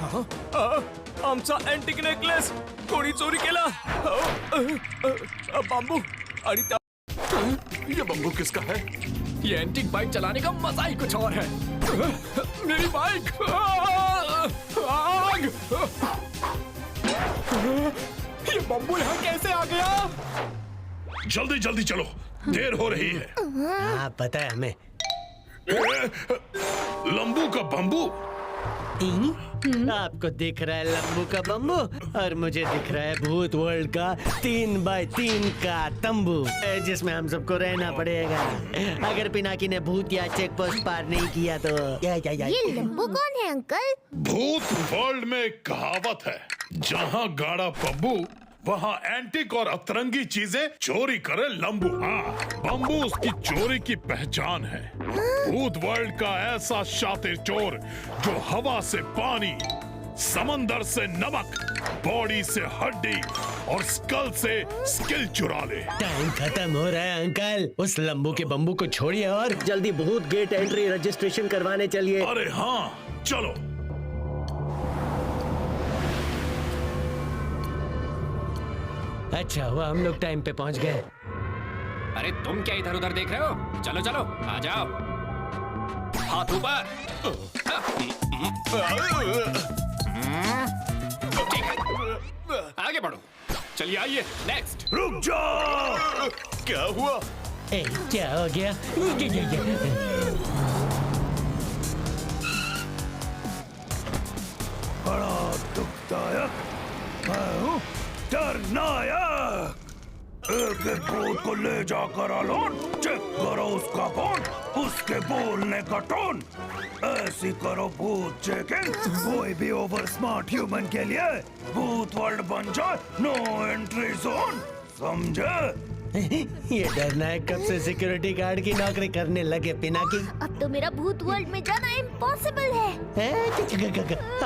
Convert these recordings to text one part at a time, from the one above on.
आमचा antique necklace कोणी चोरी केला. बांबू आणि त्या ये बम्बू किसका है? ये एंटीक बाइक चलाने का मजा ही कुछ और है. मेरी बाइक. आग. ये बम्बू यहाँ कैसे आ गया? जल्दी जल्दी चलो, देर हो रही है. हाँ पता है हमें. लंबू का बम्बू. आपको दिख रहा है लंबू का बम्बू और मुझे दिख रहा है भूत वर्ल्ड का 3x3 का तंबू जिसमें हम सबको रहना पड़ेगा. अगर पिनाकी ने भूत या चेक पोस्ट पार नहीं किया तो ये लंबू कौन है अंकल? भूत वर्ल्ड में एक कहावत है, जहाँ गाड़ा बम्बू वहाँ एंटिक और अतरंगी चीजें चोरी करे लंबू. हाँ, बम्बू उसकी चोरी की पहचान है. भूत वर्ल्ड का ऐसा शातिर चोर जो हवा से पानी, समंदर से नमक, बॉडी से हड्डी और स्कल से स्किल चुरा ले. टाइम खत्म हो रहा है अंकल. उस लंबू के बम्बू को छोड़िए और जल्दी भूत गेट एंट्री रजिस्ट्रेशन करवाने चलिए. अरे हाँ, चलो. अच्छा हुआ हम लोग टाइम पे पहुंच गए. अरे तुम क्या इधर उधर देख रहे हो? चलो चलो आ जाओ. हाथ ऊपर. ठीक है, आगे बढ़ो. चलिए आइए. नेक्स्ट. रुक जाओ. क्या हुआ? ए, क्या हो गया? बड़ा दुखदायक. मैं हूँ डरनायक. एक एक भूत को ले जाकर अलॉन चेक करो उसका फोन, उसके बोलने का टोन. ऐसी करो भूत चेकिंग. कोई भी ओवर स्मार्ट ह्यूमन के लिए भूत वर्ल्ड बन जाए नो एंट्री जोन. समझे? ये डरनायक कब से सिक्योरिटी गार्ड की नौकरी करने लगे पिनाकी? अब तो मेरा भूत वर्ल्ड में जाना इम्पॉसिबल है.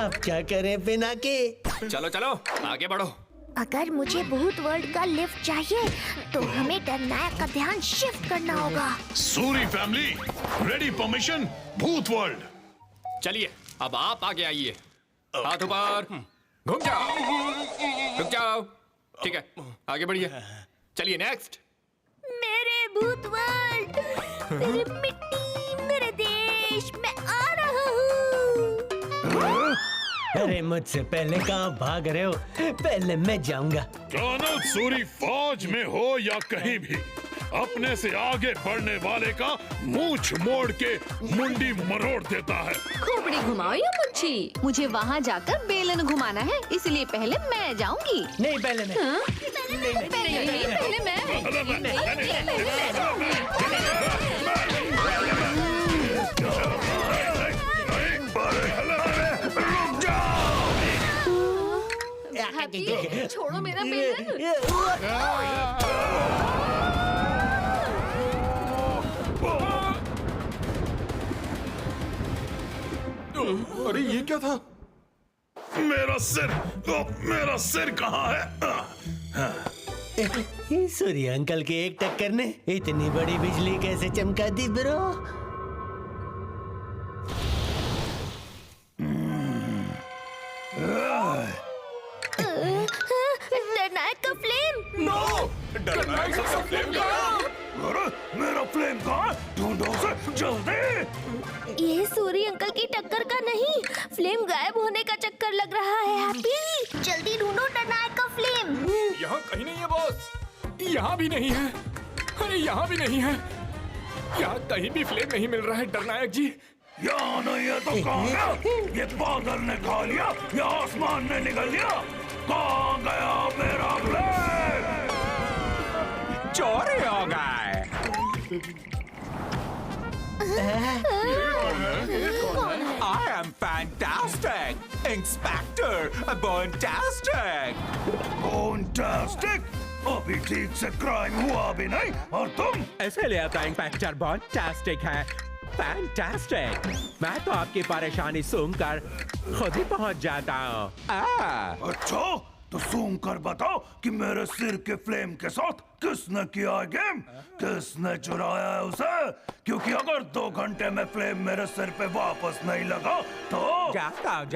अब क्या करें पिनाकी? चलो चलो आगे बढ़ो. अगर मुझे भूत वर्ल्ड का लिफ्ट चाहिए तो हमें डरनायक का ध्यान शिफ्ट करना होगा. सूरी फैमिली रेडी परमिशन भूत वर्ल्ड. चलिए अब आप आगे आइए. हाथ ऊपर. घूम जाओ. रुक जाओ. ठीक है आगे बढ़िए. चलिए नेक्स्ट. मेरे भूत वर्ल्ड, मेरी मिट्टी, मेरे देश, मैं आ रहा हूँ. अरे मुझसे पहले कहाँ भाग रहे हो? पहले मैं जाऊंगा. कानल सूरी फौज में हो या कहीं भी, अपने से आगे बढ़ने वाले का मूंछ मोड़ के मुंडी मरोड़ देता है. खोपड़ी घुमाओ या मुच्छी. मुझे वहाँ जाकर बेलन घुमाना है, इसलिए पहले मैं जाऊंगी. नहीं पहले मैं. हाँ? पहले मैं. छोड़ो मेरा बेलन. अरे ये क्या था? मेरा सिर. मेरा सिर कहाँ है? सूर्य अंकल के एक टक्कर ने इतनी बड़ी बिजली कैसे चमका दी ब्रो? डरनायक का फ्लेम. नो. डरनायक का फ्लेम कहाँ? अरे मेरा फ्लेम कहाँ? ढूंढो उसे जल्दी. ये सूरी अंकल की टक्कर का नहीं, फ्लेम गायब होने का चक्कर लग रहा है. हैप्पी जल्दी ढूंढो डरनायक का फ्लेम. यहाँ कहीं नहीं है बॉस. यहाँ भी नहीं है. अरे यहाँ भी नहीं है. यहाँ कहीं भी फ्लेम नहीं मिल रहा है डरनायक जी. यहाँ नहीं है तो कहाँ गया? ये बादल ने खा लिया या आसमान ने निगल लिया? कहाँ गया मेरा फ्लेम? चोरी हो गए. I am fantastic! Inspector Bontastic! Fantastic! अभी ठीक से क्राइम हुआ भी नहीं और तुम? इसलिए आपका इंस्पेक्टर बॉन्टास्टिक है. फैंटास्टिक. मैं तो आपकी परेशानी सुनकर खुद ही पहुंच जाता हूँ. अच्छा तो सूंघ कर बताओ कि मेरे सिर के फ्लेम के साथ किसने किया है गेम, किसने चुराया है उसे। क्योंकि अगर 2 घंटे में फ्लेम मेरे सिर पे वापस नहीं लगा तो जाता हूँ।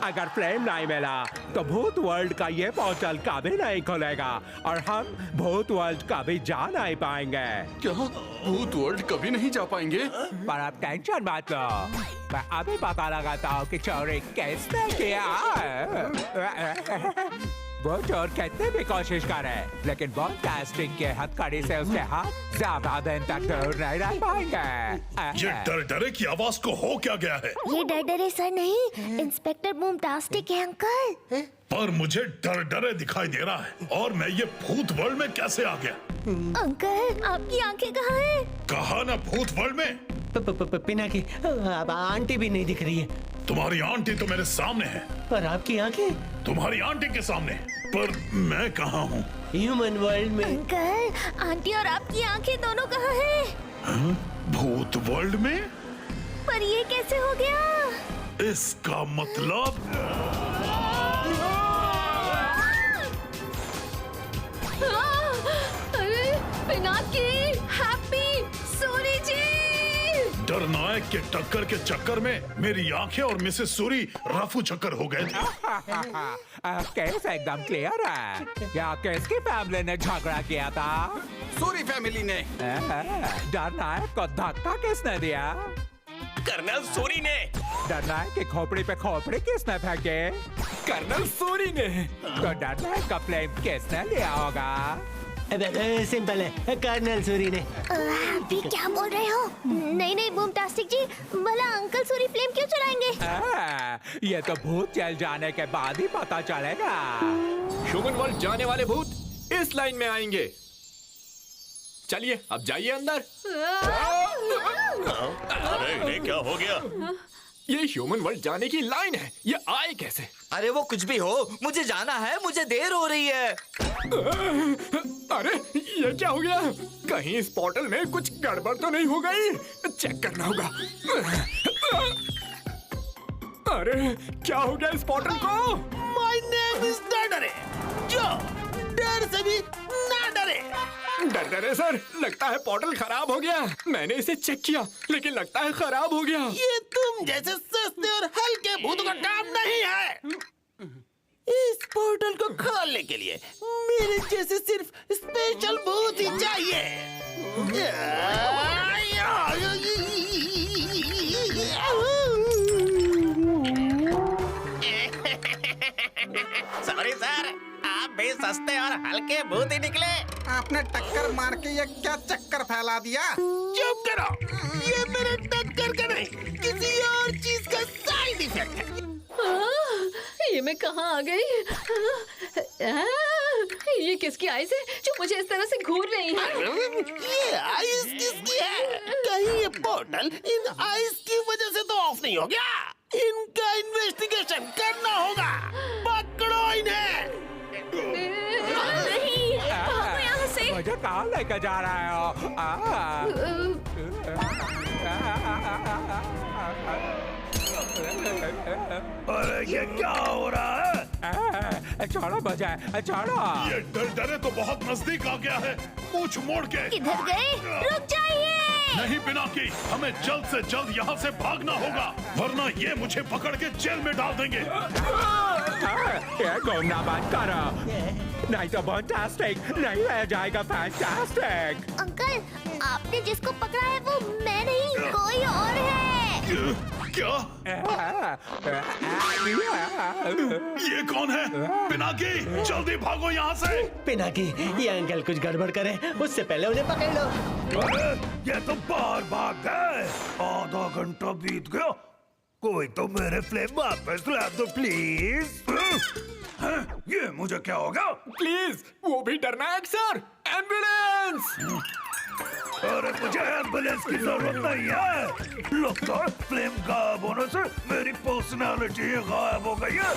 अगर फ्लेम नहीं मिला तो भूत वर्ल्ड का ये पोर्टल कभी नहीं खुलेगा और हम भूत वर्ल्ड कभी जा नहीं पाएंगे। क्या भूत वर्ल्ड कभी नहीं जा पाएंगे? पर आप टेंशन मत लो, मैं अभी पता लगाता हूँ कि चोरी किसने किया है। वो चोर कितने भी कोशिश करे लेकिन बॉन्टास्टिक के हथकड़ी से उसके हाथ ज्यादा दिन तक दूर नहीं रह पाएंगे। ये डर डरे की आवाज को हो क्या गया है? ये डरे सर नहीं, इंस्पेक्टर बूमटास्टिक है अंकल। पर मुझे डर डरे दिखाई दे रहा है और मैं ये भूत वर्ल्ड में कैसे आ गया? अंकल आपकी आंखें कहाँ हैं? कहा ना भूत वर्ल्ड में। पिनाकी, अब आंटी भी नहीं दिख रही है। तुम्हारी आंटी तो मेरे सामने है। पर आपकी आंखें? तुम्हारी आंटी के सामने, पर मैं कहाँ हूँ? ह्यूमन वर्ल्ड में। अंकल आंटी और आपकी आंखें दोनों कहाँ हैं? हाँ? भूत वर्ल्ड में? पर ये कैसे हो गया? इसका मतलब अरे पिनाकी, हैप्पी, सूरी जी। डरनायक के टक्कर के चक्कर में मेरी आंखें और मिसेस सूरी रफू चक्कर हो गए थे। केस एकदम क्लियर है। क्या किसकी फैमिली ने झगड़ा किया था? सूरी फैमिली ने। डरनायक को धक्का किसने दिया? कर्नल सूरी ने। डरनायक की खोपड़ी पे खोपड़ी किसने फेंके? कर्नल सूरी ने। तो डरनायक का फ्लेम किसने लिया होगा? सिंपल है, कर्नल सूरी ने। हैप्पी क्या बोल रहे हो? नहीं बूमटास्टिक जी, भला अंकल सूरी फ्लेम क्यों चलाएंगे? ये तो भूत जल जाने के बाद ही पता चलेगा। ह्यूमन वर्ल्ड जाने वाले भूत इस लाइन में आएंगे। चलिए अब जाइए अंदर। अरे इन्हें क्या हो गया? ये ह्यूमन वर्ल्ड जाने की लाइन है, ये आए कैसे? अरे वो कुछ भी हो, मुझे जाना है, मुझे देर हो रही है। अरे ये क्या हो गया? कहीं इस पोर्टल में कुछ गड़बड़ तो नहीं हो गई? चेक करना होगा। अरे क्या हो गया इस पोर्टल को? माय नेम इज डरे, जो डर से भी ना डरे। डरे सर, लगता है पोर्टल खराब हो गया। मैंने इसे चेक किया लेकिन लगता है खराब हो गया। ये तुम जैसे सस्ते और हल्के भूतों का काम नहीं है। इस पोर्टल को खोलने के लिए मेरे जैसे सिर्फ स्पेशल भूत ही चाहिए। सॉरी सर, आप भी सस्ते और हल्के भूत ही निकले। आपने टक्कर मार के ये क्या चक्कर फैला दिया? चुप करो, ये मेरे टक्कर का नहीं किसी और चीज का साइड इफेक्ट है। ये मैं कहाँ आ गई? ये किसकी आइज़ है जो मुझे इस तरह से घूर रही है? ये आइस किसकी है? कहीं ये पोर्टल इन आइस की वजह से तो ऑफ नहीं हो गया? इनका इन्वेस्टिगेशन करना होगा। पकड़ो इन्हें। नहीं, भागो यहाँ से। मुझे कहाँ लेकर जा रहे हो? अरे ये क्या हो रहा है? छोड़ो मुझे, छोड़ो। ये डरे तो बहुत नजदीक आ गया है। पूछ मोड़ के। किधर गए? रुक जाइए। नहीं पिनाकी, हमें जल्द से जल्द यहाँ से भागना होगा, वरना ये मुझे पकड़ के जेल में डाल देंगे। ये घूमना बंद करो, नहीं तो बॉन्टास्टिक नहीं रह जाएगा फैंटास्टिक। अंकल आपने जिसको पकड़ा है वो मैं नहीं, कोई और है। क्या? ये कौन है? पिनाकी, जल्दी भागो यहाँ से। पिनाकी, ये अंकल कुछ गड़बड़ करे उससे पहले उन्हें पकड़ लो। अरे ये तो बाहर भाग गए। आधा घंटा बीत गया, कोई तो मेरे फ्लेम वापस ला दो प्लीज। हैं? ये मुझे क्या होगा? प्लीज, वो भी डरनायक सर। एम्बुलेंस! अरे मुझे एम्बुलेंस की जरूरत नहीं है। लगता है फ्लेम गायब होने से मेरी पर्सनालिटी गायब हो गई है।